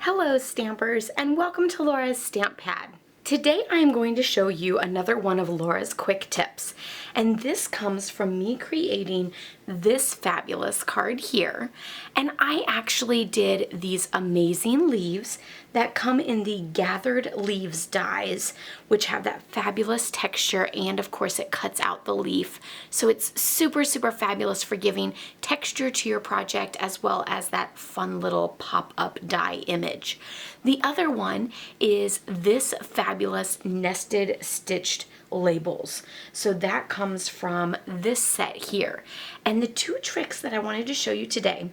Hello Stampers, and welcome to Laura's Stamp Pad. Today I am going to show you another one of Laura's quick tips, and this comes from me creating this fabulous card here. And I actually did these amazing leaves that come in the gathered leaves dies, which have that fabulous texture, and of course it cuts out the leaf. So it's super fabulous for giving texture to your project, as well as that fun little pop-up die image. The other one is this fabulous nested stitched labels. So that comes from this set here. And the two tricks that I wanted to show you today,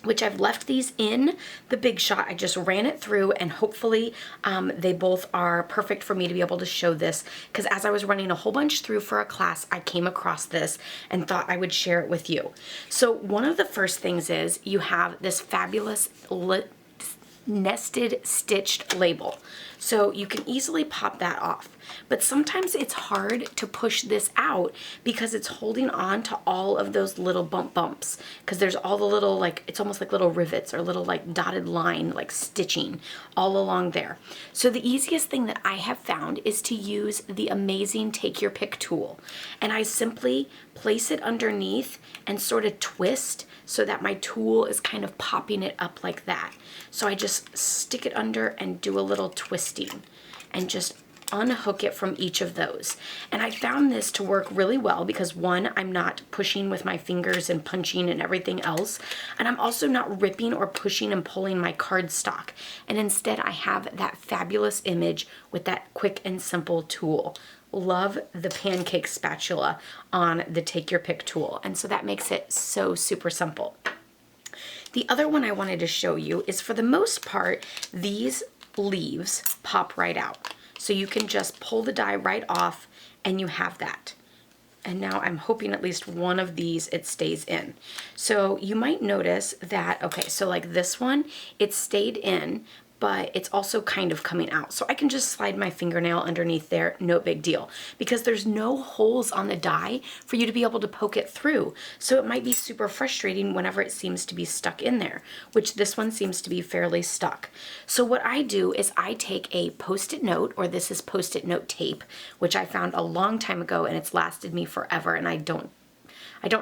which I've left these in the Big Shot. I just ran it through, and hopefully they both are perfect for me to be able to show this, because as I was running a whole bunch through for a class, I came across this and thought I would share it with you. So one of the first things is you have this fabulous nested stitched label. So you can easily pop that off, but sometimes it's hard to push this out because it's holding on to all of those little bumps, because there's all the little, like, it's almost like little rivets or little like dotted line like stitching all along there. So the easiest thing that I have found is to use the amazing Take Your Pick tool, and I simply place it underneath and sort of twist so that my tool is kind of popping it up like that. So I just stick it under and do a little twisting and just unhook it from each of those. And I found this to work really well because, one, I'm not pushing with my fingers and punching and everything else, and I'm also not ripping or pushing and pulling my cardstock, and instead I have that fabulous image with that quick and simple tool. Love the pancake spatula on the Take Your Pick tool, and so that makes it so super simple. The other one I wanted to show you is, for the most part, these leaves pop right out. So you can just pull the die right off and you have that. And now I'm hoping at least one of these it stays in. So you might notice that, okay, so like this one, it stayed in, but it's also kind of coming out. So I can just slide my fingernail underneath there, no big deal, because there's no holes on the die for you to be able to poke it through. So it might be super frustrating whenever it seems to be stuck in there, which this one seems to be fairly stuck. So what I do is I take a Post-it note, or this is Post-it note tape, which I found a long time ago and it's lasted me forever, and I don't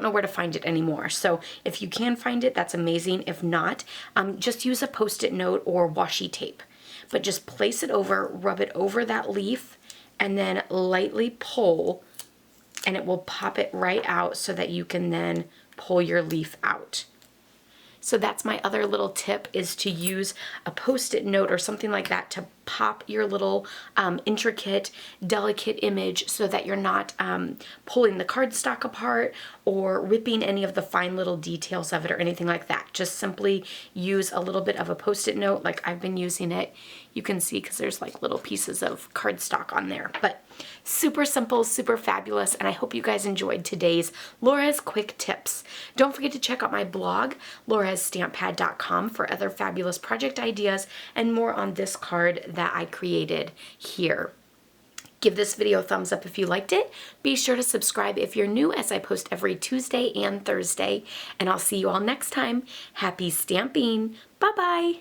know where to find it anymore. So if you can find it, that's amazing. If not, just use a Post-it note or washi tape. But just place it over, rub it over that leaf, and then lightly pull, and it will pop it right out so that you can then pull your leaf out. So that's my other little tip, is to use a Post-it note or something like that to pop your little intricate, delicate image so that you're not pulling the cardstock apart or ripping any of the fine little details of it or anything like that. Just simply use a little bit of a Post-it note like I've been using it. You can see because there's like little pieces of cardstock on there. But super simple, super fabulous, and I hope you guys enjoyed today's Laura's Quick Tips. Don't forget to check out my blog, laurastamppad.com, for other fabulous project ideas and more on this card that I created here. Give this video a thumbs up if you liked it. Be sure to subscribe if you're new, as I post every Tuesday and Thursday. And I'll see you all next time. Happy stamping. Bye-bye.